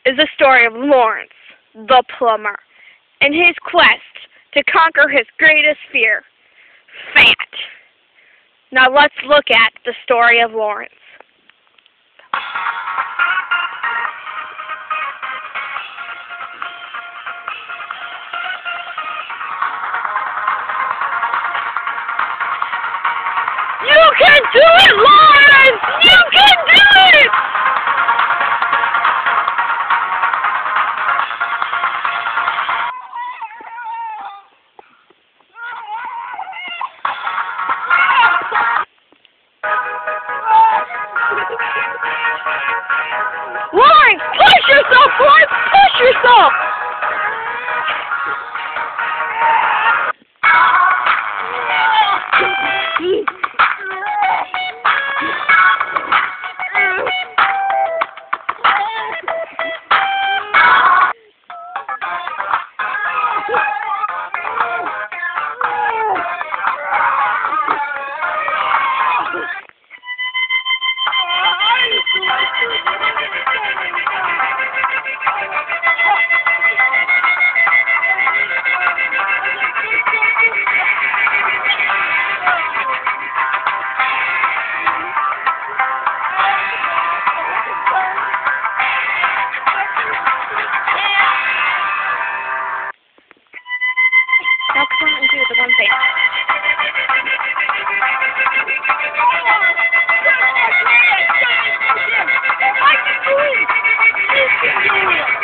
is the story of Lawrence, the plumber, and his quest to conquer his greatest fear, fat. Now let's look at the story of Lawrence. You can do it, Lawrence! You can do it! Lawrence, push yourself, Lawrence! Push yourself! Now come on and do the one thing. I can do it! You can do it!